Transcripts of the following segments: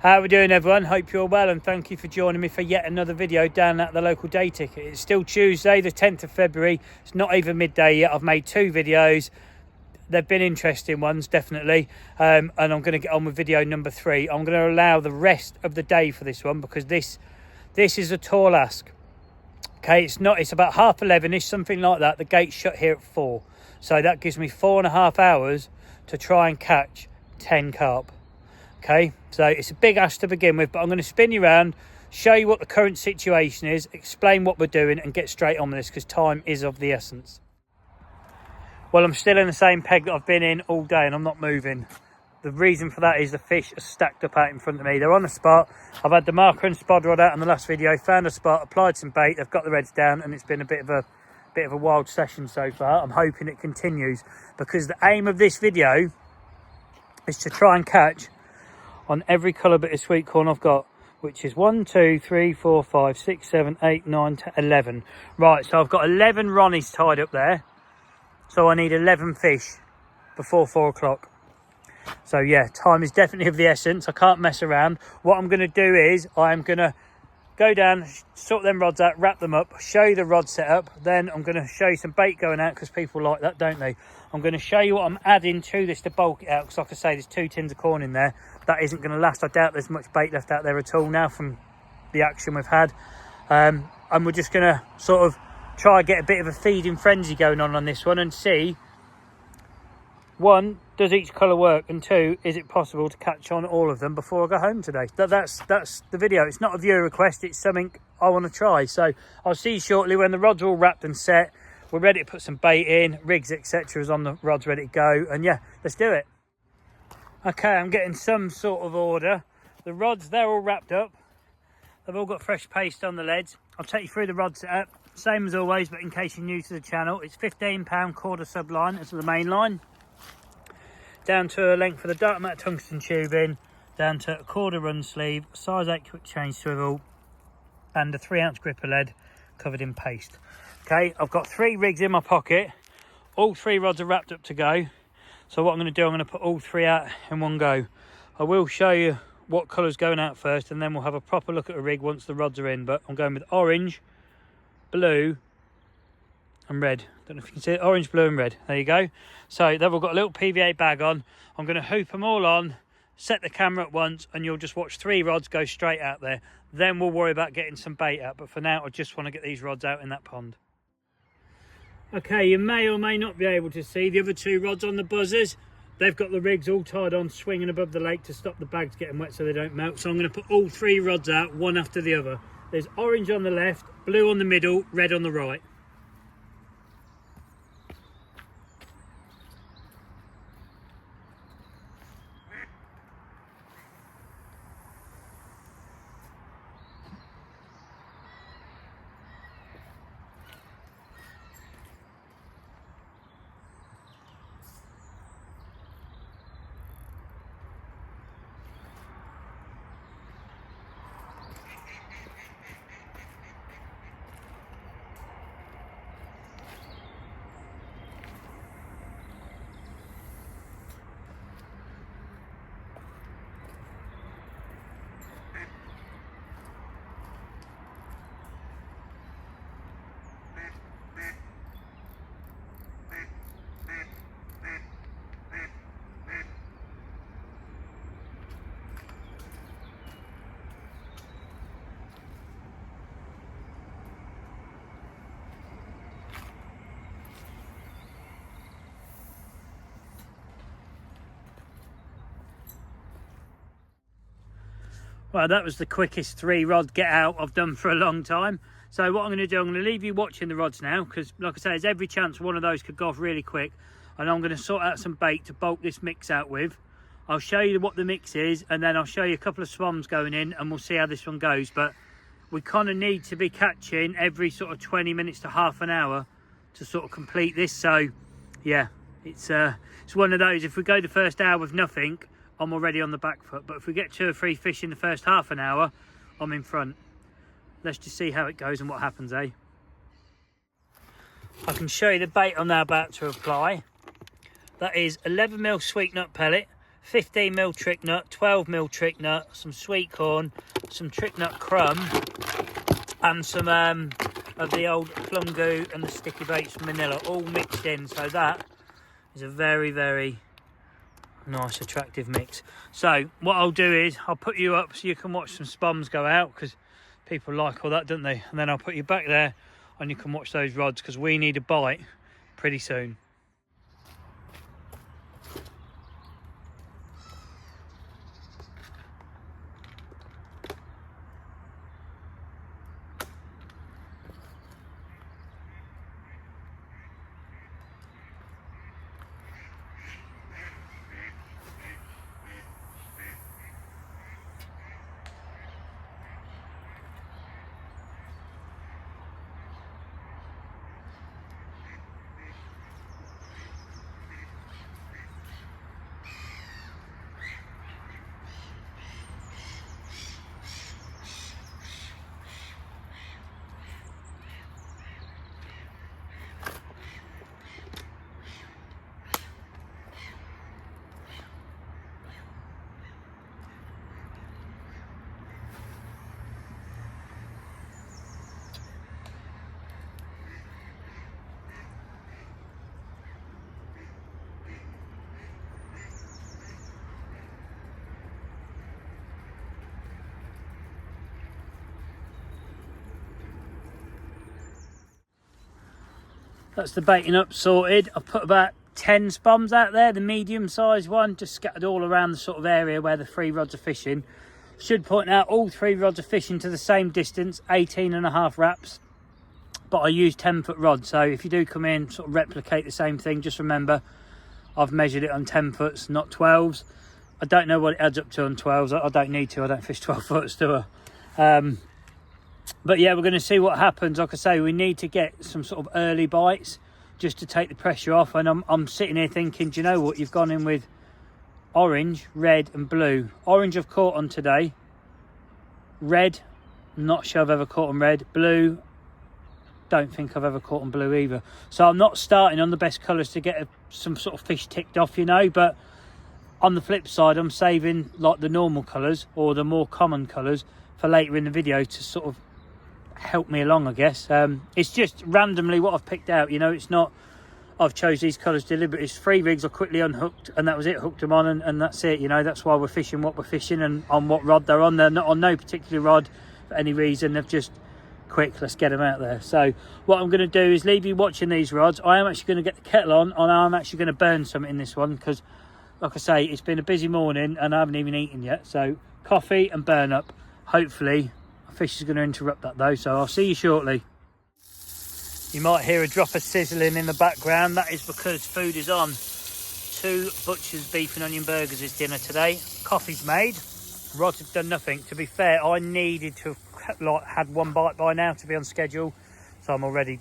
How are we doing, everyone? Hope you're well, and thank you for joining me for yet another video down at the local day ticket. It's still Tuesday the 10th of February. It's not even midday yet. I've made 2 videos. They've been interesting ones, definitely, and I'm going to get on with video number 3. I'm going to allow the rest of the day for this one because this is a tall ask. Okay, it's about 11:30ish, something like that. The gate's shut here at 4, so that gives me 4.5 hours to try and catch 10 carp. Okay, so it's a big ask to begin with, but I'm going to spin you around, show you what the current situation is, explain what we're doing, and get straight on with this because time is of the essence. Well, I'm still in the same peg that I've been in all day, and I'm not moving. The reason for that is the fish are stacked up out in front of me. They're on the spot. I've had the marker and spod rod out in the last video, found a spot, applied some bait. They've got the reds down, and it's been a bit of a wild session so far. I'm hoping it continues because the aim of this video is to try and catch on every colour bit of sweet corn I've got, which is 1, 2, 3, 4, 5, 6, 7, 8, 9, 10, 11. Right, so I've got 11 Ronnies tied up there. So I need 11 fish before 4 o'clock. So yeah, time is definitely of the essence. I can't mess around. What I'm going to do is I'm going to go down, sort them rods out, wrap them up, show you the rod setup. Then I'm going to show you some bait going out because people like that, don't they? I'm going to show you what I'm adding to this to bulk it out because, like I say, there's 2 tins of corn in there. That isn't going to last. I doubt there's much bait left out there at all now from the action we've had. And we're just going to sort of try and get a bit of a feeding frenzy going on this one and see, 1, does each colour work, and 2, is it possible to catch on all of them before I go home today? That's the video. It's not a viewer request, it's something I want to try. So I'll see you shortly when the rods are all wrapped and set. We're ready to put some bait in, rigs, etc. is on the rods ready to go, and yeah, let's do it. Okay, I'm getting some sort of order. The rods, they're all wrapped up. They've all got fresh paste on the leads. I'll take you through the rod setup. Same as always, but in case you're new to the channel, it's 15-pound KORDA subline as the main line. Down to a length of the dark matte tungsten tubing, down to a 1/4 run sleeve, size 8 quick change swivel, and a 3-ounce gripper lead covered in paste. Okay, I've got 3 rigs in my pocket. All 3 rods are wrapped up to go. So what I'm going to do, I'm going to put all 3 out in one go. I will show you what colour's going out first, and then we'll have a proper look at a rig once the rods are in. But I'm going with orange, blue, and red. Don't know if you can see it. Orange, blue, and red. There you go. So they've all got a little PVA bag on. I'm going to hoop them all on, set the camera at once, and you'll just watch 3 rods go straight out there. Then we'll worry about getting some bait out. But for now, I just want to get these rods out in that pond. Okay, you may or may not be able to see the other 2 rods on the buzzers. They've got the rigs all tied on, swinging above the lake to stop the bags getting wet so they don't melt. So I'm going to put all 3 rods out, one after the other. There's orange on the left, blue on the middle, red on the right. Well, that was the quickest 3 rod get out I've done for a long time. So what I'm going to do, I'm going to leave you watching the rods now because, like I say, there's every chance one of those could go off really quick. And I'm going to sort out some bait to bulk this mix out with. I'll show you what the mix is, and then I'll show you a couple of swans going in, and we'll see how this one goes. But we kind of need to be catching every sort of 20 minutes to half an hour to sort of complete this. So yeah, it's one of those. If we go the first hour with nothing, I'm already on the back foot. But if we get 2 or 3 fish in the first half an hour, I'm in front. Let's just see how it goes and what happens, eh? I can show you the bait I'm now about to apply. That is 11mm sweet nut pellet, 15mm trick nut, 12mm trick nut, some sweet corn, some trick nut crumb, and some of the old plum goo and the sticky baits manila, all mixed in. So that is a very, very nice, attractive mix. So what I'll do is I'll put you up so you can watch some spums go out, because people like all that, don't they? And then I'll put you back there and you can watch those rods, because we need a bite pretty soon. That's the baiting up sorted. I've put about 10 spums out there, the medium sized one, just scattered all around the sort of area where the 3 rods are fishing. Should point out all 3 rods are fishing to the same distance, 18.5 wraps, but I use 10-foot rods. So if you do come in, sort of replicate the same thing, just remember I've measured it on 10 foots, not 12s. I don't know what it adds up to on 12s. I don't need to, I don't fish 12 foots, do I? But yeah, we're going to see what happens. Like I say, we need to get some sort of early bites just to take the pressure off. And I'm sitting here thinking, do you know what? You've gone in with orange, red and blue. Orange I've caught on today. Red, not sure I've ever caught on red. Blue, don't think I've ever caught on blue either. So I'm not starting on the best colours to get some sort of fish ticked off, you know. But on the flip side, I'm saving like the normal colours or the more common colours for later in the video to sort of help me along, I guess. It's just randomly what I've picked out, you know. It's not I've chose these colours deliberately. It's 3 rigs I quickly unhooked and that was it. Hooked them on and that's it, you know. That's why we're fishing what we're fishing and on what rod they're on. They're not on no particular rod for any reason. They've just quick, let's get them out there. So what I'm going to do is leave you watching these rods. I am actually going to get the kettle on and I'm actually going to burn some in this one, because like I say, it's been a busy morning and I haven't even eaten yet. So coffee and burn up. Hopefully fish is going to interrupt that though, so I'll see you shortly. You might hear a drop of sizzling in the background. That is because food is on. 2 butcher's beef and onion burgers is dinner today. Coffee's made. Rods have done nothing. To be fair, I needed to have had 1 bite by now to be on schedule, so I'm already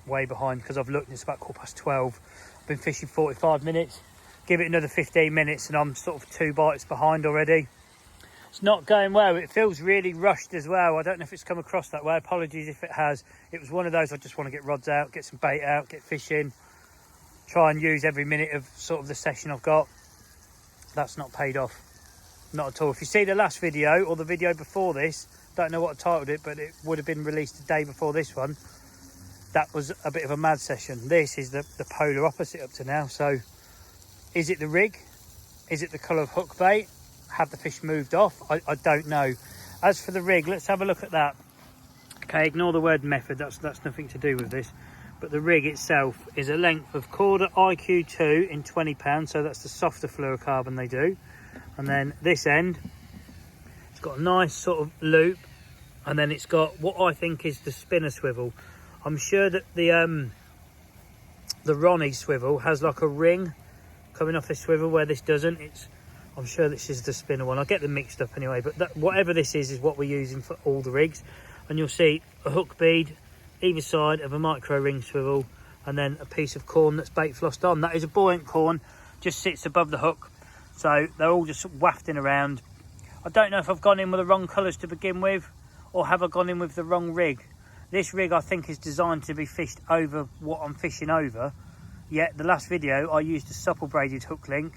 way behind because I've looked and it's about 12:15. I've been fishing 45 minutes. Give it another 15 minutes and I'm sort of 2 bites behind already. It's not going well. It feels really rushed as well. I don't know if it's come across that way. Apologies if it has. It was one of those, I just want to get rods out, get some bait out, get fishing, try and use every minute of sort of the session I've got. That's not paid off. Not at all. If you see the last video or the video before this, don't know what I titled it, but it would have been released the day before this one. That was a bit of a mad session. This is the polar opposite up to now. So is it the rig? Is it the colour of hook bait? Have the fish moved off? I don't know. As for the rig, let's have a look at that. Okay, ignore the word method, that's nothing to do with this. But the rig itself is a length of KORDA IQ2 in 20 pounds, so that's the softer fluorocarbon they do. And then this end, it's got a nice sort of loop, and then it's got what I think is the spinner swivel. I'm sure that the Ronnie swivel has like a ring coming off this swivel where this doesn't. I'm sure this is the spinner one. I'll get them mixed up anyway, but whatever this is what we're using for all the rigs. And you'll see a hook bead either side of a micro ring swivel, and then a piece of corn that's bait flossed on. That is a buoyant corn, just sits above the hook. So they're all just wafting around. I don't know if I've gone in with the wrong colours to begin with, or have I gone in with the wrong rig. This rig I think is designed to be fished over what I'm fishing over. Yet the last video I used a supple braided hook link,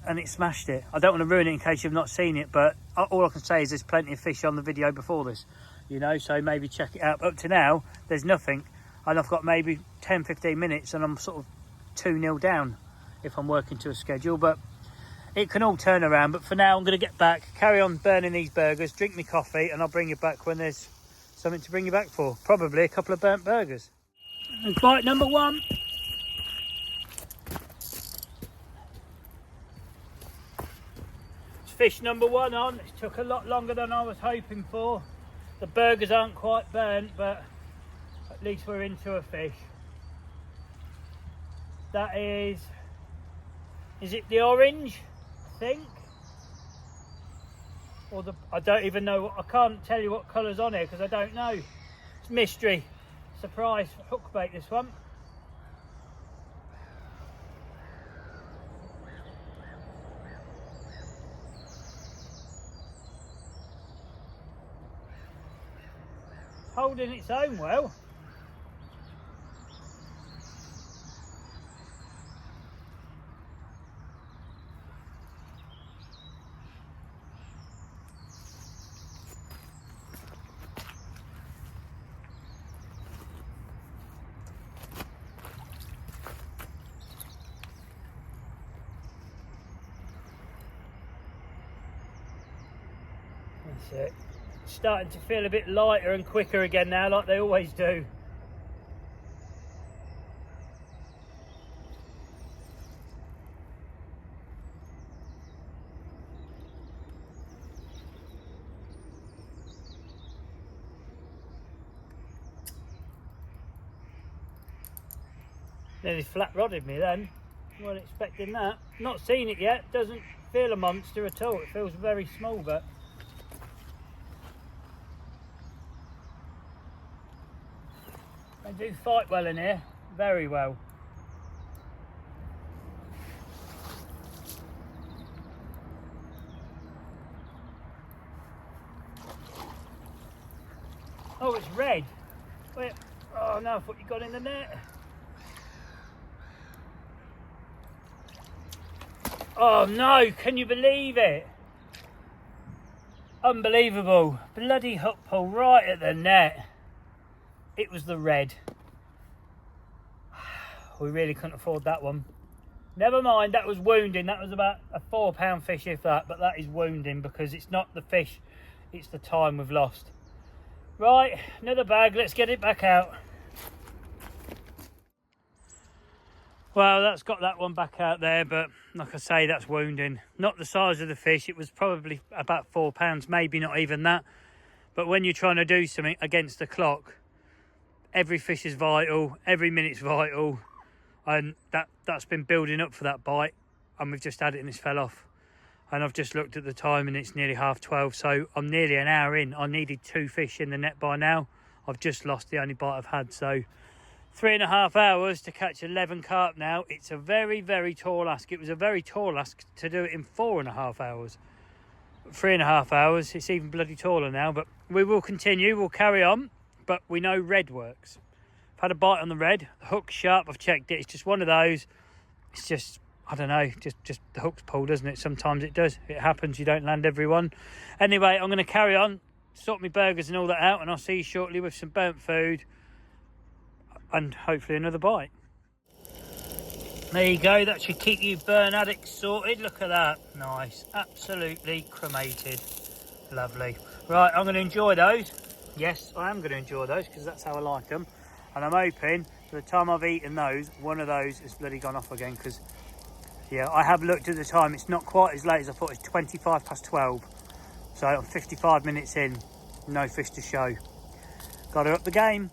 and it smashed it. I don't want to ruin it in case you've not seen it, but all I can say is there's plenty of fish on the video before this, you know, so maybe check it out. Up to now, there's nothing, and I've got maybe 10-15 minutes and I'm sort of 2-0 down if I'm working to a schedule, but it can all turn around. But for now, I'm going to get back, carry on burning these burgers, drink my coffee, and I'll bring you back when there's something to bring you back for. Probably a couple of burnt burgers. And bite number 1. It's fish number 1 on. It took a lot longer than I was hoping for. The burgers aren't quite burnt, but at least we're into a fish. That is it the orange, I think? Or the, I don't even know, I can't tell you what colour's on here because I don't know. It's mystery. Surprise hook bait, this one. Holding its own well. That's it. Starting to feel a bit lighter and quicker again now, like they always do. Nearly flat rodded me then. Wasn't expecting that. Not seen it yet. Doesn't feel a monster at all. It feels very small, but they do fight well in here, very well. Oh, it's red. Wait. Oh no, I thought you got in the net. Oh no, can you believe it? Unbelievable. Bloody hook pull right at the net. It was the red. We really couldn't afford that one. Never mind, that was wounding. That was about a £4 fish if that, but that is wounding because it's not the fish, it's the time we've lost. Right, another bag, let's get it back out. Well, that's got that one back out there, but like I say, that's wounding. Not the size of the fish, it was probably about £4, maybe not even that. But when you're trying to do something against the clock, every fish is vital, every minute's vital, and that's been building up for that bite, and we've just had it and it's fell off. And I've just looked at the time and it's nearly 12:30, so I'm nearly an hour in. I needed 2 fish in the net by now. I've just lost the only bite I've had, so 3.5 hours to catch 11 carp now. It's a very, very tall ask. It was a very tall ask to do it in 4.5 hours. 3.5 hours, it's even bloody taller now, but we will continue, we'll carry on. But we know red works. I've had a bite on the red. The hook's sharp. I've checked it. It's just one of those. It's just, I don't know, just the hook's pulled, doesn't it? Sometimes it does. It happens. You don't land every one. Anyway, I'm going to carry on, sort my burgers and all that out, and I'll see you shortly with some burnt food and hopefully another bite. There you go. That should keep you burn addicts sorted. Look at that. Nice. Absolutely cremated. Lovely. Right, I'm going to enjoy those. Yes, I am going to enjoy those because that's how I like them. And I'm hoping by the time I've eaten those, one of those has bloody gone off again because, yeah, I have looked at the time. It's not quite as late as I thought. It's 12:25. So I'm 55 minutes in. No fish to show. Got to up the game.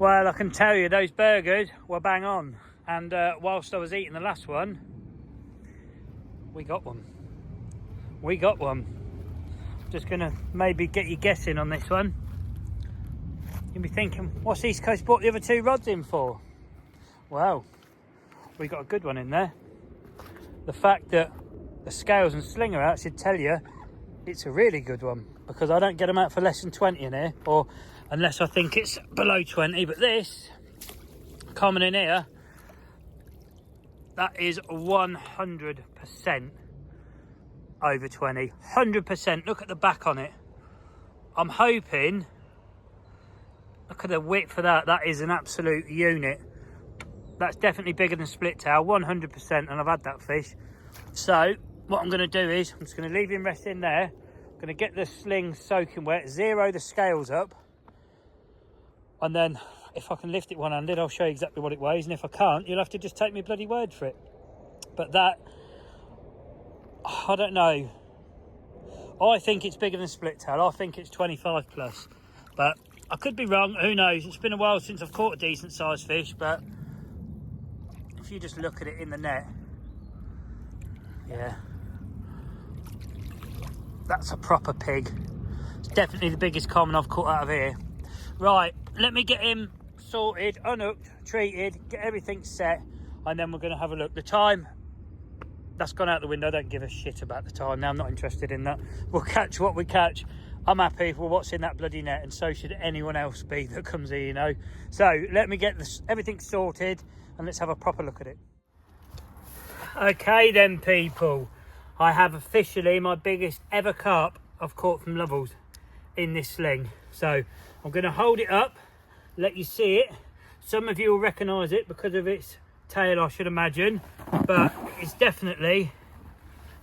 Well, I can tell you those burgers were bang on. And whilst I was eating the last one, we got one. We got one. Just gonna maybe get you guessing on this one. You'll be thinking, what's East Coast brought the other 2 rods in for? Well, we got a good one in there. The fact that the scales and sling are out should tell you it's a really good one, because I don't get them out for less than 20 in here, or unless I think it's below 20. But this common in here, That is 100% over 20. 100%. Look at the back on it. I'm hoping, look at the width of that. That is an absolute unit. That's definitely bigger than split tail, 100%, and I've had that fish. So what I'm going to do is, I'm just going to leave him resting there. I'm going to get the sling soaking wet, zero the scales up, and then if I can lift it one-handed, I'll show you exactly what it weighs, and if I can't, you'll have to just take me bloody word for it. But that, I don't know. I think it's bigger than split tail. I think it's 25 plus, but I could be wrong. Who knows? It's been a while since I've caught a decent sized fish, but if you just look at it in the net, yeah, that's a proper pig. It's definitely the biggest common I've caught out of here. Right, let me get him sorted, unhooked, treated, get everything set, and then we're going to have a look. The time, that's gone out the window. I don't give a shit about the time now. I'm not interested in that. We'll catch what we catch. I'm happy with what's in that bloody net, and so should anyone else be that comes here, you know. So let me get this, everything sorted, and let's have a proper look at it. Okay then, people, I have officially my biggest ever carp I've caught from Lovells in this sling. So I'm going to hold it up, let you see it. Some of you will recognise it because of its tail, I should imagine, but it's definitely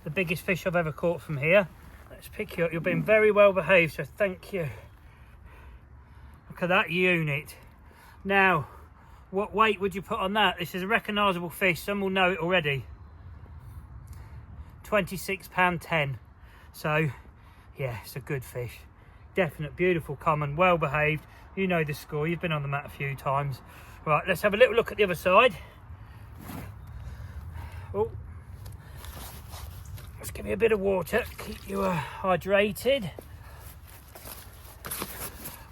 the biggest fish I've ever caught from here. Let's pick you up. You've been very well behaved, so thank you. Look at that unit. Now, what weight would you put on that? This is a recognisable fish. Some will know it already. £26.10. So, yeah, it's a good fish. Definite, beautiful common, well behaved. You know the score. You've been on the mat a few times. Right, let's have a little look at the other side. Oh, let's give you a bit of water, keep you hydrated.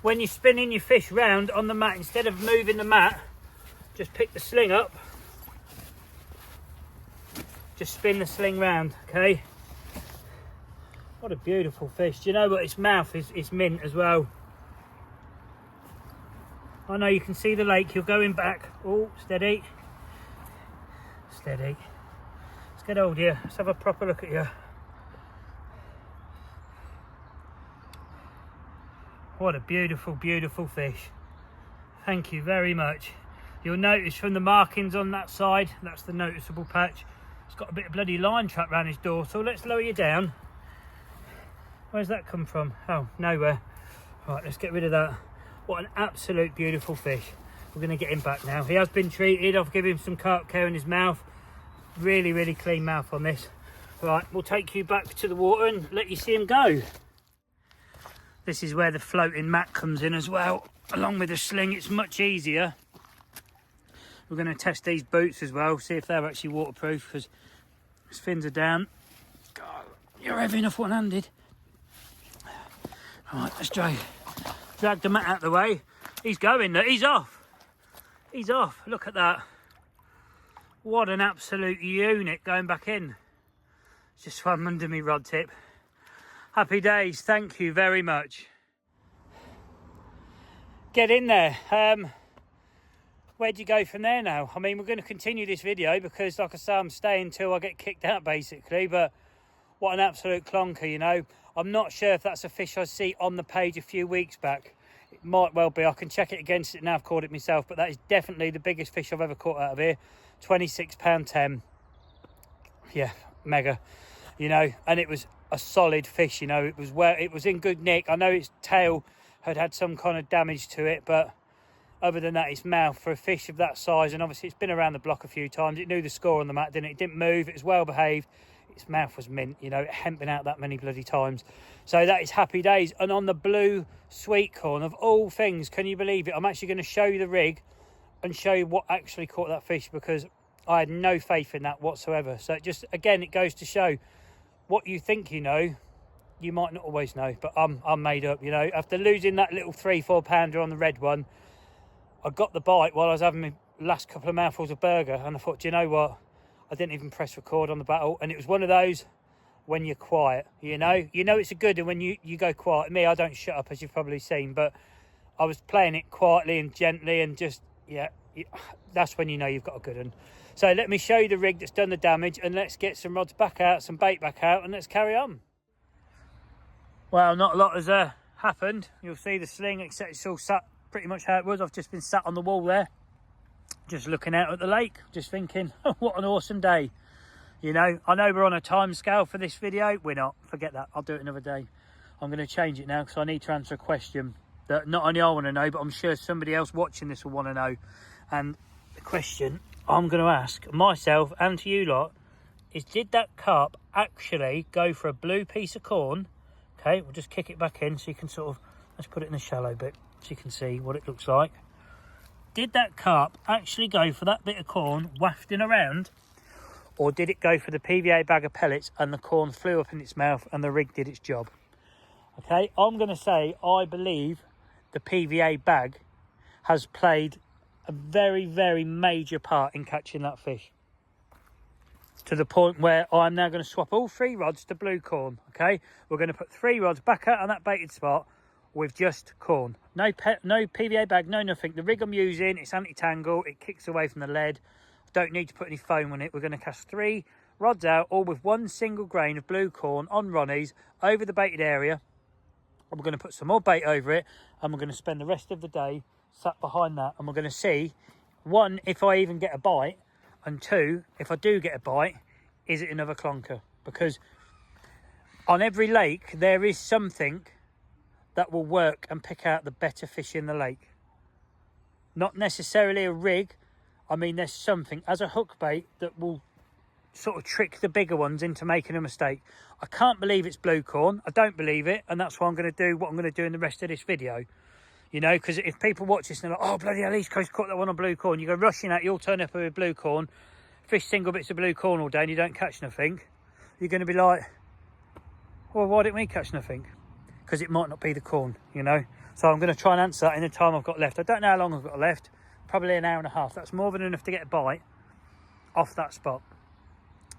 When you're spinning your fish round on the mat, instead of moving the mat, just pick the sling up, just spin the sling round, okay? What a beautiful fish. Do you know what, its mouth is mint as well. I know you can see the lake, you're going back. Oh, steady, steady. Let's get hold here, let's have a proper look at you. What a beautiful, beautiful fish. Thank you very much. You'll notice from the markings on that side, that's the noticeable patch. It's got a bit of bloody line trap around his dorsal. Let's lower you down. Where's that come from? Oh, nowhere. Right, let's get rid of that. What an absolute beautiful fish. We're going to get him back now. He has been treated. I've given him some carp care in his mouth. Really, really clean mouth on this. Right, we'll take you back to the water and let you see him go. This is where the floating mat comes in as well. Along with the sling, it's much easier. We're going to test these boots as well, see if they're actually waterproof, because his fins are down. God, you're heavy enough one-handed. Right, let's drag the mat out of the way. He's going, he's off. He's off, look at that. What an absolute unit going back in. It's just swam under me rod tip. Happy days, thank you very much. Get in there. Where do you go from there now? I mean, we're going to continue this video because, like I say, I'm staying till I get kicked out, basically. But what an absolute clonker, you know. I'm not sure if that's a fish I see on the page a few weeks back. It might well be. I can check it against it now. I've caught it myself, but that is definitely the biggest fish I've ever caught out of here. £26.10. Yeah, mega. You know, and it was a solid fish. You know, it was in good nick. I know its tail had some kind of damage to it, but other than that, its mouth, for a fish of that size, and obviously it's been around the block a few times, it knew the score on the mat, didn't it? It didn't move, it was well behaved, its mouth was mint, you know, it hadn't been out that many bloody times. So that is happy days. And on the blue sweet corn, of all things, can you believe it? I'm actually going to show you the rig and show you what actually caught that fish, because I had no faith in that whatsoever. So it just, again, it goes to show what you think you know, you might not always know. But I'm made up, you know. After losing that little 3-4 pounder on the red one, I got the bite while I was having my last couple of mouthfuls of burger, and I thought, do you know what? I didn't even press record on the battle, and it was one of those when you're quiet, you know it's a good, and when you go quiet. Me, I don't shut up, as you've probably seen, but I was playing it quietly and gently, and just, yeah, that's when you know you've got a good one. So let me show you the rig that's done the damage, and let's get some rods back out, some bait back out, and let's carry on. Well, not a lot has happened. You'll see the sling, except it's all sat pretty much how it was. I've just been sat on the wall there, just looking out at the lake, just thinking, oh, what an awesome day. You know, I know we're on a time scale for this video. We're not. Forget that. I'll do it another day. I'm going to change it now because I need to answer a question that not only I want to know, but I'm sure somebody else watching this will want to know. And the question I'm going to ask myself and to you lot is, did that carp actually go for a blue piece of corn? Okay, we'll just kick it back in so you can sort of, let's put it in a shallow bit so you can see what it looks like. Did that carp actually go for that bit of corn wafting around, or did it go for the PVA bag of pellets and the corn flew up in its mouth and the rig did its job? Okay, I'm going to say I believe the PVA bag has played a very, very major part in catching that fish, to the point where I'm now going to swap all 3 rods to blue corn. Okay, we're going to put 3 rods back out on that baited spot with just corn. No PVA bag, no nothing. The rig I'm using, it's anti-tangle, it kicks away from the lead. I don't need to put any foam on it. We're going to cast 3 rods out, all with 1 single grain of blue corn on Ronnie's over the baited area. And we're going to put some more bait over it, and we're going to spend the rest of the day sat behind that, and we're going to see, 1, if I even get a bite, and 2, if I do get a bite, is it another clonker? Because on every lake there is something that will work and pick out the better fish in the lake. Not necessarily a rig. I mean, there's something as a hook bait that will sort of trick the bigger ones into making a mistake. I can't believe it's blue corn. I don't believe it, and that's why I'm going to do what I'm going to do in the rest of this video. You know, because if people watch this and they're like, oh, bloody hell, East Coast caught that one on blue corn, you go rushing out, you'll turn up with blue corn, fish single bits of blue corn all day and you don't catch nothing. You're going to be like, well, why didn't we catch nothing? Because it might not be the corn, you know. So I'm going to try and answer that in the time I've got left. I don't know how long I've got left. Probably an hour and a half. That's more than enough to get a bite off that spot.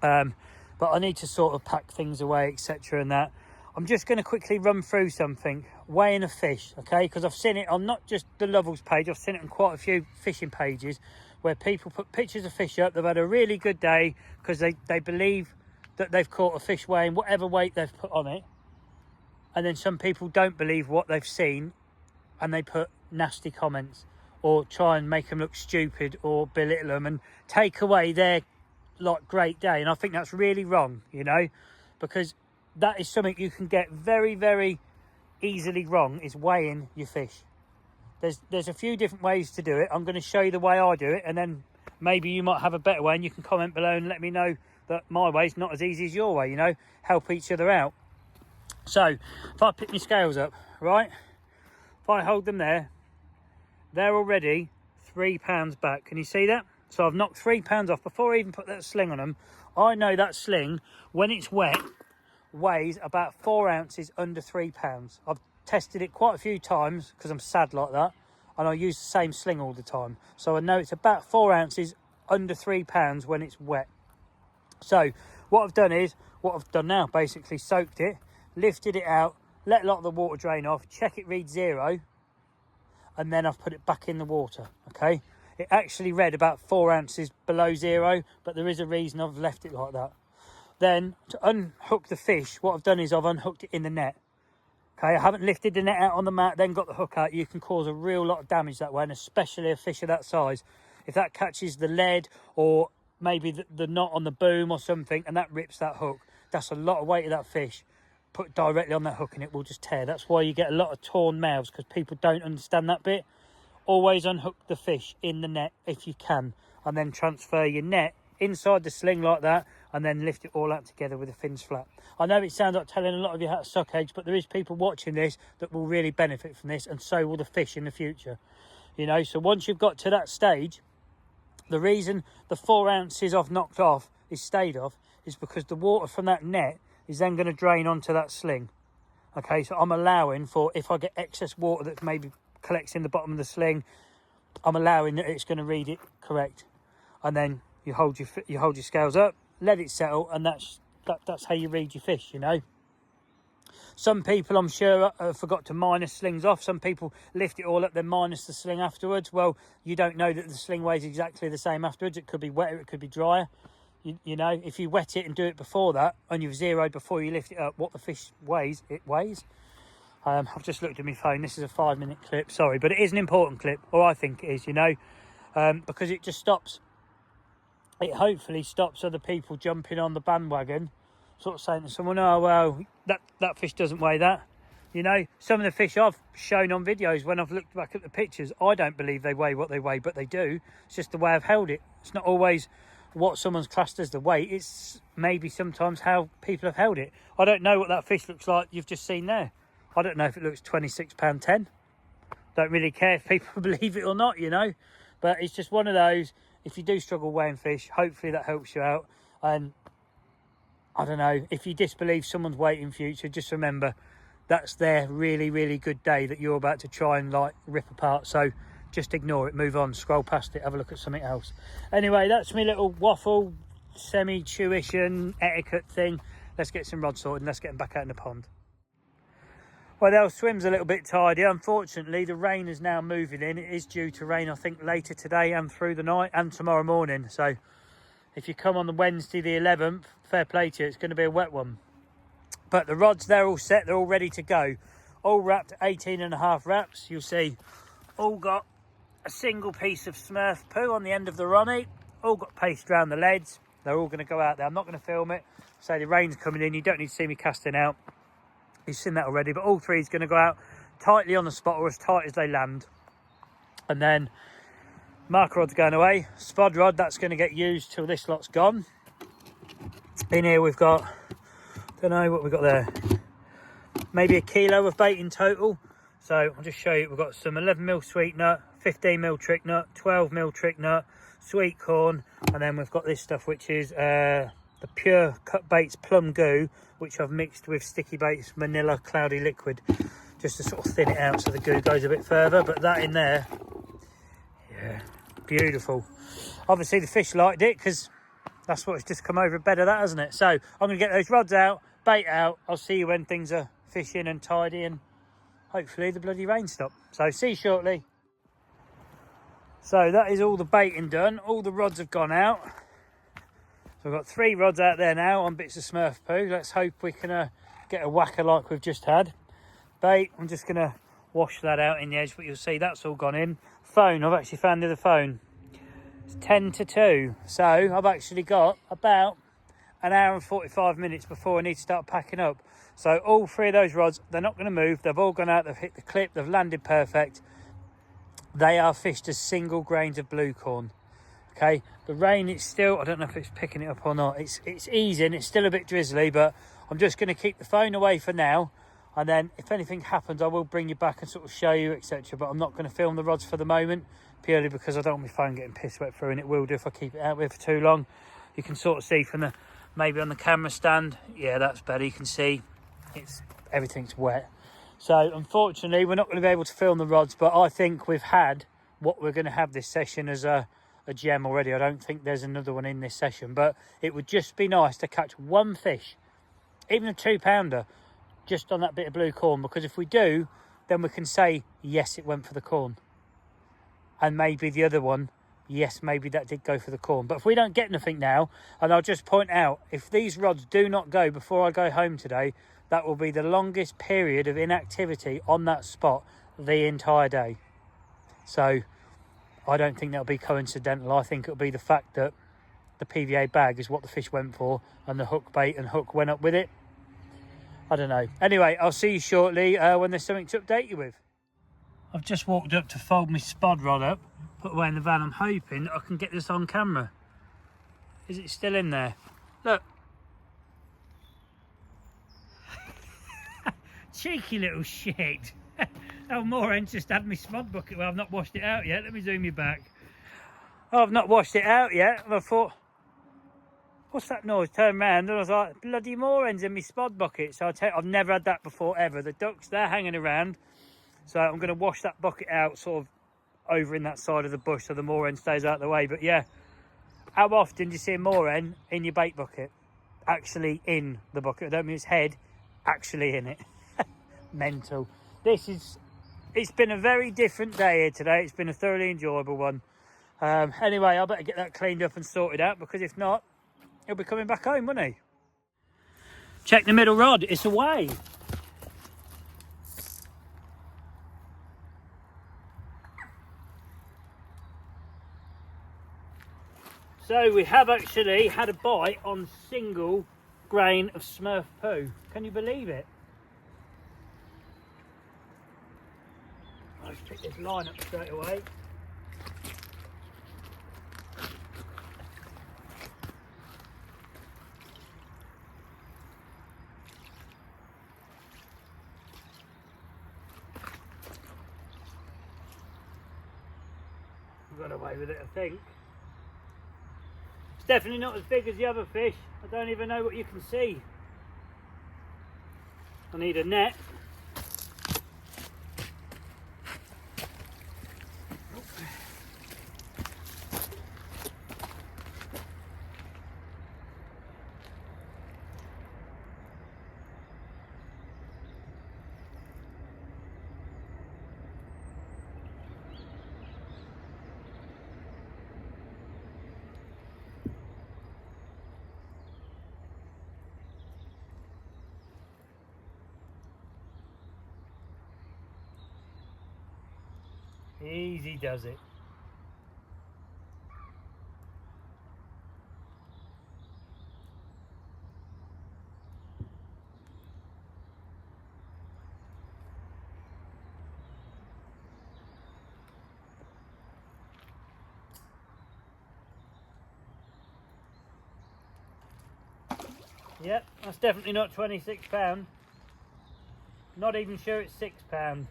But I need to sort of pack things away, etc. and that. I'm just going to quickly run through something. Weighing a fish, okay? Because I've seen it on not just the Lovells page, I've seen it on quite a few fishing pages where people put pictures of fish up. They've had a really good day because they believe that they've caught a fish weighing whatever weight they've put on it. And then some people don't believe what they've seen and they put nasty comments or try and make them look stupid or belittle them and take away their like great day. And I think that's really wrong, you know, because that is something you can get very, very easily wrong, is weighing your fish. There's a few different ways to do it. I'm going to show you the way I do it, and then maybe you might have a better way, and you can comment below and let me know that my way is not as easy as your way, you know, help each other out. So if I pick my scales up, right, if I hold them there, they're already 3 pounds back. Can you see that? So I've knocked 3 pounds off before I even put that sling on them. I know that sling, when it's wet, weighs about 4 ounces under 3 pounds. I've tested it quite a few times because I'm sad like that, and I use the same sling all the time, so I know it's about 4 ounces under 3 pounds when it's wet. So what I've done is, what I've done now, basically soaked it, lifted it out, let a lot of the water drain off, check it reads 0, and then I've put it back in the water. Okay, it actually read about 4 ounces below 0, but there is a reason I've left it like that. Then to unhook the fish, what I've done is I've unhooked it in the net. Okay, I haven't lifted the net out on the mat, then got the hook out. You can cause a real lot of damage that way, and especially a fish of that size. If that catches the lead or maybe the knot on the boom or something, and that rips that hook, that's a lot of weight of that fish put directly on that hook, and it will just tear. That's why you get a lot of torn mouths, because people don't understand that bit. Always unhook the fish in the net if you can, and then transfer your net inside the sling like that, and then lift it all out together with the fins flat. I know it sounds like telling a lot of you how to suck eggs, but there is people watching this that will really benefit from this, and so will the fish in the future, you know. So once you've got to that stage, the reason the 4 ounces I've knocked off is stayed off is because the water from that net is then going to drain onto that sling. Okay, so I'm allowing for, if I get excess water that maybe collects in the bottom of the sling, I'm allowing that it's going to read it correct. And then you hold your scales up, let it settle, and that's how you read your fish, you know. Some people, I'm sure, forgot to minus slings off. Some people lift it all up, then minus the sling afterwards. Well, you don't know that the sling weighs exactly the same afterwards. It could be wetter, it could be drier. You know, if you wet it and do it before that, and you've zeroed before you lift it up what the fish weighs, it weighs. I've just looked at my phone. This is a 5-minute clip, sorry, but it is an important clip, or I think it is, you know, because it just stops. It hopefully stops other people jumping on the bandwagon, sort of saying to someone, oh, well, that fish doesn't weigh that. You know, some of the fish I've shown on videos, when I've looked back at the pictures, I don't believe they weigh what they weigh, but they do. It's just the way I've held it. It's not always what someone's classed as the weight. It's maybe sometimes how people have held it. I don't know what that fish looks like you've just seen there. I don't know if it looks £26.10. Don't really care if people believe it or not, you know. But it's just one of those, if you do struggle weighing fish, hopefully that helps you out. And I don't know, if you disbelieve someone's weight in future, just remember that's their really, really good day that you're about to try and like rip apart. So just ignore it, move on, scroll past it, have a look at something else. Anyway, that's my little waffle, semi-tuition etiquette thing. Let's get some rods sorted and let's get them back out in the pond. Well, the swim's a little bit tidy. Unfortunately, the rain is now moving in. It is due to rain, I think, later today and through the night and tomorrow morning. So if you come on the Wednesday the 11th, fair play to you, it's going to be a wet one. But the rods, they're all set. They're all ready to go. All wrapped, 18.5 wraps. You'll see all got a single piece of Smurf poo on the end of the Ronnie. All got paste around the leads. They're all going to go out there. I'm not going to film it. So the rain's coming in. You don't need to see me casting out. You've seen that already, but all three is going to go out tightly on the spot or as tight as they land. And then marker rod's going away. Spod rod, that's going to get used till this lot's gone. In here we've got, don't know what we've got there, maybe 1 kilo of bait in total. So I'll just show you, we've got some 11mm sweet nut, 15mm trick nut, 12mm trick nut, sweet corn, and then we've got this stuff which is the pure cut baits plum goo, which I've mixed with STICKYBAITS manila cloudy liquid, just to sort of thin it out so the goo goes a bit further. But that in there, yeah, beautiful. Obviously the fish liked it because that's what's just come over better, that, hasn't it? So I'm going to get those rods out, bait out. I'll see you when things are fishing and tidy and hopefully the bloody rain stop. So see you shortly. So that is all the baiting done. All the rods have gone out. So I've got 3 rods out there now on bits of Smurf poo. Let's hope we can get a whacker like we've just had. Bait, I'm just going to wash that out in the edge, but you'll see that's all gone in. Phone, I've actually found the other phone. It's 10 to 2. So I've actually got about an hour and 45 minutes before I need to start packing up. So all 3 of those rods, they're not going to move. They've all gone out, they've hit the clip, they've landed perfect. They are fished as single grains of blue corn. Okay, the rain, it's still, I don't know if it's picking it up or not. It's easing, it's still a bit drizzly, but I'm just going to keep the phone away for now. And then if anything happens, I will bring you back and sort of show you, etc. But I'm not going to film the rods for the moment, purely because I don't want my phone getting piss wet through, and it will do if I keep it out there for too long. You can sort of see from the, maybe on the camera stand, yeah, that's better. You can see everything's wet. So unfortunately, we're not going to be able to film the rods, but I think we've had what we're going to have this session as a gem already. I don't think there's another one in this session, but it would just be nice to catch one fish, even a 2-pounder, just on that bit of blue corn, because if we do, then we can say yes, it went for the corn, and maybe the other one, yes, maybe that did go for the corn. But if we don't get nothing now, and I'll just point out, if these rods do not go before I go home today, that will be the longest period of inactivity on that spot the entire day. So I don't think that'll be coincidental. I think it'll be the fact that the PVA bag is what the fish went for, and the hook bait and hook went up with it. I don't know. Anyway, I'll see you shortly when there's something to update you with. I've just walked up to fold my spod rod up, put away in the van. I'm hoping I can get this on camera. Is it still in there? Look. Cheeky little shit. Oh, Moran's just had my spod bucket. Well, I've not washed it out yet. Let me zoom you back. Oh, I've not washed it out yet. And I thought, what's that noise? Turned around and I was like, bloody Moran's in my spod bucket. So I've never had that before, ever. The ducks, they're hanging around. So I'm going to wash that bucket out sort of over in that side of the bush so the Moran stays out of the way. But yeah, how often do you see a Moran in your bait bucket? Actually in the bucket. I don't mean its head, actually in it. Mental. It's been a very different day here today. It's been a thoroughly enjoyable one. Anyway, I better get that cleaned up and sorted out, because if not, he'll be coming back home, won't he? Check the middle rod, it's away. So we have actually had a bite on single grain of Smurf poo. Can you believe it? Let's pick this line up straight away. We got away with it, I think. It's definitely not as big as the other fish. I don't even know what you can see. I need a net. Easy does it. Yep, that's definitely not £26. Not even sure it's £6.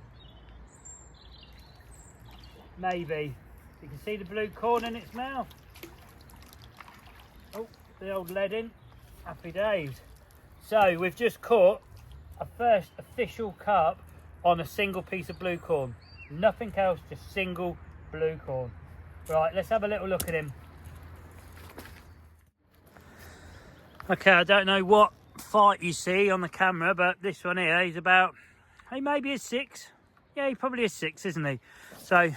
Maybe. You can see the blue corn in its mouth. Oh, the old lead in. Happy days. So we've just caught a first official carp on a single piece of blue corn. Nothing else, just single blue corn. Right, let's have a little look at him. Okay, I don't know what fight you see on the camera, but this one here, he's about, he maybe is 6. Yeah, he probably is 6, isn't he? So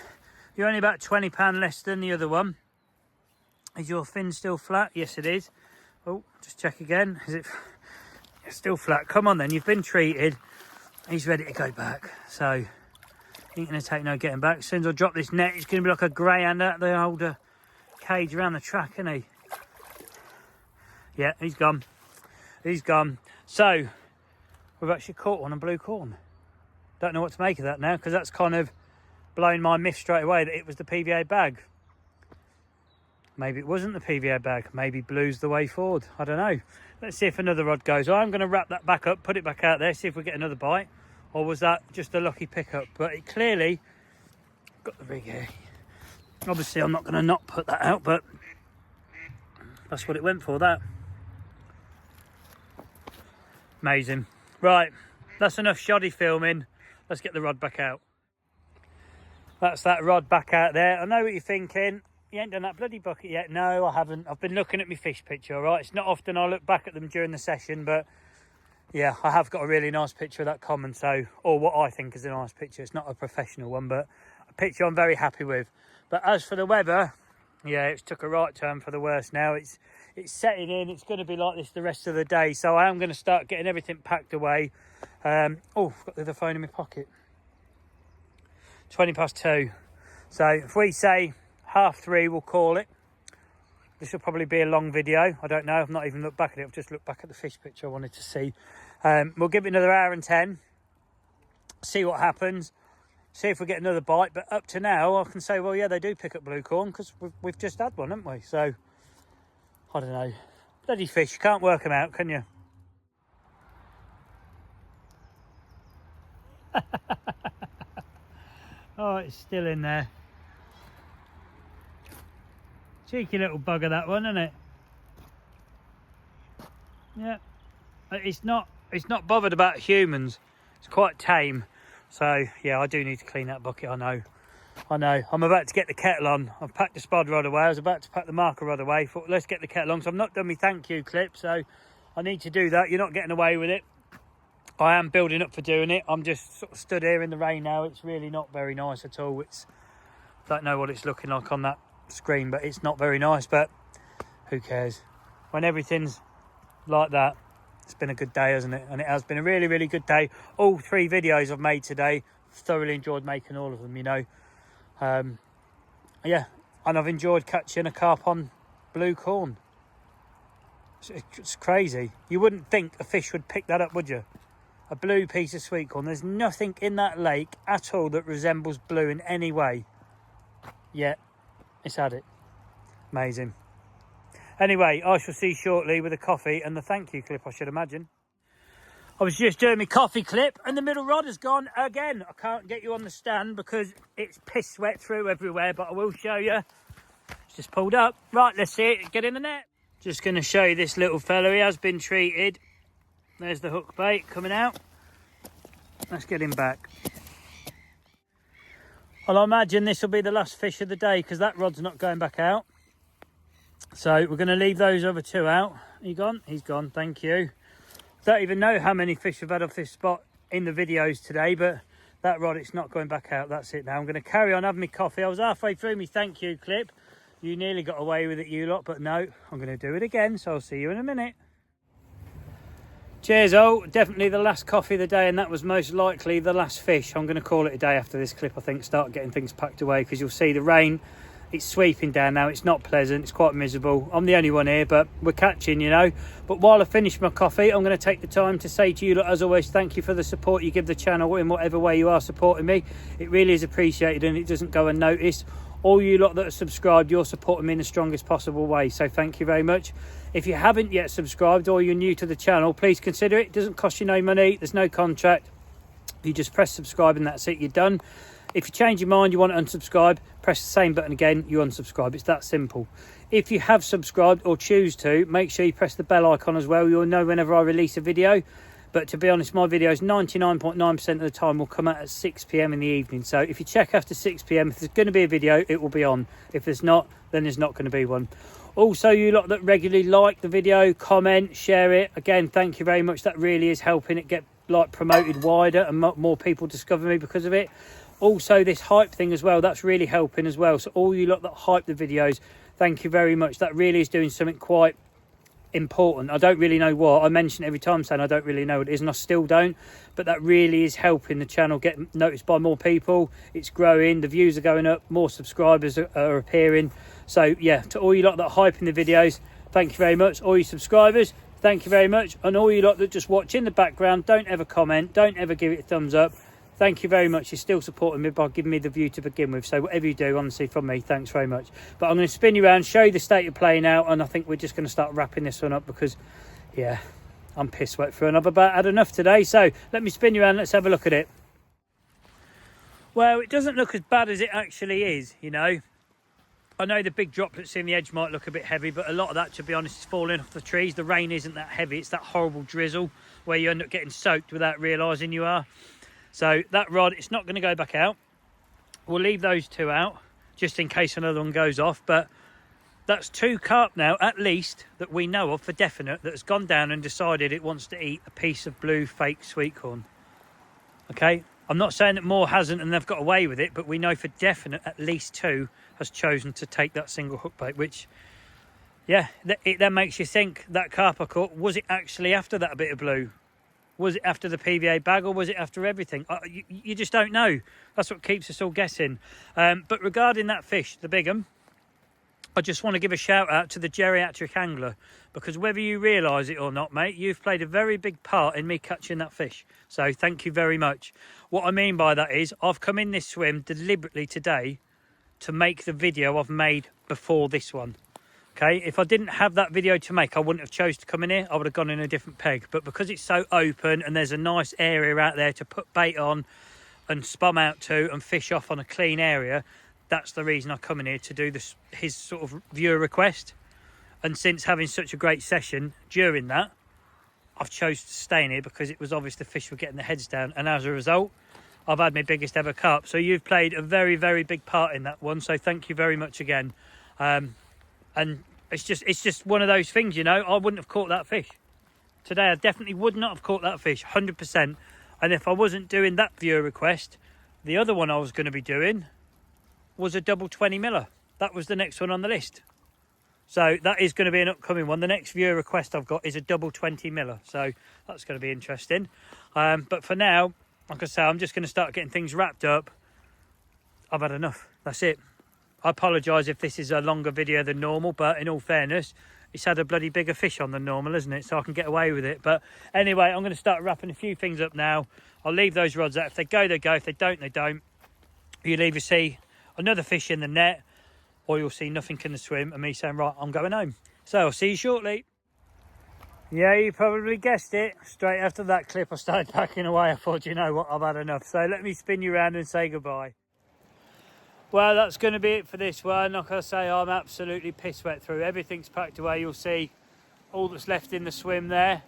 you're only about £20 less than the other one. Is your fin still flat? Yes, it is. Oh, just check again. Is it it's still flat? Come on then, you've been treated. He's ready to go back. So ain't going to take no getting back. As soon as I drop this net, it's going to be like a greyhound out the old cage around the track, isn't he? Yeah, he's gone. He's gone. So we've actually caught one on blue corn. Don't know what to make of that now, because that's kind of blown my myth straight away that it was the PVA bag. Maybe it wasn't the PVA bag. Maybe blue's the way forward. I don't know. Let's see if another rod goes. I'm going to wrap that back up, put it back out there, see if we get another bite. Or was that just a lucky pickup? But it clearly got the rig here. Obviously, I'm not going to not put that out, but that's what it went for, that. Amazing. Right, that's enough shoddy filming. Let's get the rod back out. That's that rod back out there. I know what you're thinking. You ain't done that bloody bucket yet. No, I haven't. I've been looking at my fish picture, all right? It's not often I look back at them during the session, but yeah, I have got a really nice picture of that common, so, or what I think is a nice picture. It's not a professional one, but a picture I'm very happy with. But as for the weather, yeah, it's took a right turn for the worse now. It's setting in. It's going to be like this the rest of the day, so I am going to start getting everything packed away. Oh, I've got the other phone in my pocket. 2:20. So if we say 3:30, we'll call it. This will probably be a long video. I don't know. I've not even looked back at it. I've just looked back at the fish picture I wanted to see. We'll give it another hour and 10. See what happens. See if we get another bite. But up to now, I can say, well, yeah, they do pick up blue corn, because we've just had one, haven't we? So, I don't know. Bloody fish. You can't work them out, can you? Oh, it's still in there. Cheeky little bugger, that one, isn't it? Yeah. It's not bothered about humans. It's quite tame. So yeah, I do need to clean that bucket. I know. I'm about to get the kettle on. I've packed the spod rod away. I was about to pack the marker rod away. Thought, let's get the kettle on. So I've not done my thank you clip, so I need to do that. You're not getting away with it. I am building up for doing it. I'm just sort of stood here in the rain now. It's really not very nice at all. Don't know what it's looking like on that screen, but it's not very nice, but who cares? When everything's like that, it's been a good day, hasn't it? And it has been a really, really good day. All 3 videos I've made today, thoroughly enjoyed making all of them, you know. Yeah, and I've enjoyed catching a carp on blue corn. It's crazy. You wouldn't think a fish would pick that up, would you? A blue piece of sweet corn. There's nothing in that lake at all that resembles blue in any way. Yet, it's had it. Amazing. Anyway, I shall see you shortly with a coffee and the thank you clip, I should imagine. I was just doing my coffee clip and the middle rod has gone again. I can't get you on the stand because it's piss wet through everywhere, but I will show you. It's just pulled up. Right, let's see it. Get in the net. Just going to show you this little fella. He has been treated. There's the hook bait coming out. Let's get him back. Well, I imagine this will be the last fish of the day because that rod's not going back out. So we're going to leave those other 2 out. He gone? He's gone, thank you. Don't even know how many fish we've had off this spot in the videos today, but that rod, it's not going back out. That's it now. I'm going to carry on having my coffee. I was halfway through my thank you clip. You nearly got away with it, you lot, but no, I'm going to do it again, so I'll see you in a minute. Cheers, all. Definitely the last coffee of the day, and that was most likely the last fish. I'm going to call it a day after this clip, I think, start getting things packed away, because you'll see the rain, it's sweeping down now. It's not pleasant. It's quite miserable. I'm the only one here, but we're catching, you know. But while I finish my coffee, I'm going to take the time to say to you, as always, thank you for the support you give the channel in whatever way you are supporting me. It really is appreciated, and it doesn't go unnoticed. All you lot that are subscribed, you're supporting me in the strongest possible way, so thank you very much. If you haven't yet subscribed or you're new to the channel, please consider it. It doesn't cost you no money. There's no contract. You just press subscribe and that's it. You're done. If you change your mind, you want to unsubscribe, press the same button again, you unsubscribe. It's that simple. If you have subscribed or choose to, make sure you press the bell icon as well. You'll know whenever I release a video. But to be honest, my videos 99.9% of the time will come out at 6 PM in the evening. So if you check after 6 PM, if there's going to be a video, it will be on. If there's not, then there's not going to be one. Also, you lot that regularly like the video, comment, share it. Again, thank you very much. That really is helping it get promoted wider and more people discover me because of it. Also, this hype thing as well, that's really helping as well. So all you lot that hype the videos, thank you very much. That really is doing something quite important. I don't really know what. I mention every time saying I don't really know what it is, and I still don't, but that really is helping the channel get noticed by more people. It's growing, the views are going up, more subscribers are appearing. So yeah, to all you lot that are hyping the videos, thank you very much. All you subscribers, thank you very much. And all you lot that just watch in the background, don't ever comment, don't ever give it a thumbs up, thank you very much. You're still supporting me by giving me the view to begin with. So whatever you do, honestly, from me, thanks very much. But I'm going to spin you around, show you the state of play now, and I think we're just going to start wrapping this one up because, yeah, I'm piss wet through and I've about had enough today. So let me spin you around, let's have a look at it. Well, it doesn't look as bad as it actually is, you know. I know the big droplets in the edge might look a bit heavy, but a lot of that, to be honest, is falling off the trees. The rain isn't that heavy. It's that horrible drizzle where you end up getting soaked without realising you are. So that rod, it's not going to go back out. We'll leave those 2 out just in case another one goes off. But that's 2 carp now, at least, that we know of for definite, that has gone down and decided it wants to eat a piece of blue fake sweet corn. Okay, I'm not saying that more hasn't and they've got away with it, but we know for definite at least 2 has chosen to take that single hook bait, which, yeah, it then makes you think that carp I caught, was it actually after that bit of blue? Was it after the PVA bag or was it after everything? You just don't know. That's what keeps us all guessing. But regarding that fish, the big one, I just want to give a shout out to the geriatric angler, because whether you realise it or not, mate, you've played a very big part in me catching that fish. So thank you very much. What I mean by that is I've come in this swim deliberately today to make the video I've made before this one. Okay, if I didn't have that video to make, I wouldn't have chose to come in here. I would have gone in a different peg. But because it's so open and there's a nice area out there to put bait on and spum out to and fish off on a clean area, that's the reason I come in here to do this, his sort of viewer request. And since having such a great session during that, I've chose to stay in here because it was obvious the fish were getting their heads down. And as a result, I've had my biggest ever carp. So you've played a very, very big part in that one. So thank you very much again. And it's just one of those things, you know. I wouldn't have caught that fish, today I definitely would not have caught that fish, 100%. And if I wasn't doing that viewer request, the other one I was going to be doing was a double 20 miller. That was the next one on the list. So that is going to be an upcoming one. The next viewer request I've got is a double 20 miller. So that's going to be interesting. But for now, like I say, I'm just going to start getting things wrapped up. I've had enough. That's it. I apologise if this is a longer video than normal, but in all fairness, it's had a bloody bigger fish on than normal, isn't it? So I can get away with it. But anyway, I'm going to start wrapping a few things up now. I'll leave those rods out. If they go, they go. If they don't, they don't. You'll either see another fish in the net, or you'll see nothing in the swim and me saying, right, I'm going home. So I'll see you shortly. Yeah, you probably guessed it. Straight after that clip, I started packing away. I thought, you know what, I've had enough. So let me spin you around and say goodbye. Well, that's going to be it for this one. Like I say, I'm absolutely piss wet through. Everything's packed away. You'll see all that's left in the swim there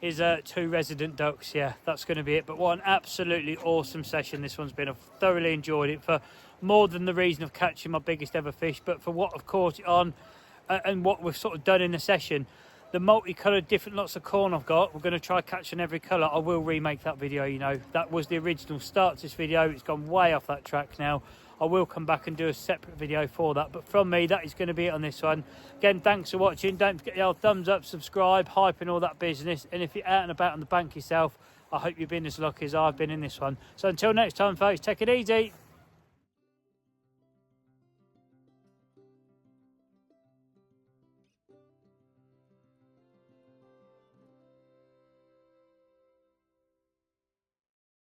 is 2 resident ducks. Yeah, that's going to be it. But what an absolutely awesome session this one's been. I've thoroughly enjoyed it for more than the reason of catching my biggest ever fish, but for what I've caught it on and what we've sort of done in the session. The multicoloured different lots of corn I've got, we're going to try catching every colour. I will remake that video, you know. That was the original start to this video. It's gone way off that track now. I will come back and do a separate video for that. But from me, that is going to be it on this one. Again, thanks for watching. Don't forget the old thumbs up, subscribe, hype and all that business. And if you're out and about on the bank yourself, I hope you've been as lucky as I've been in this one. So until next time, folks, take it easy.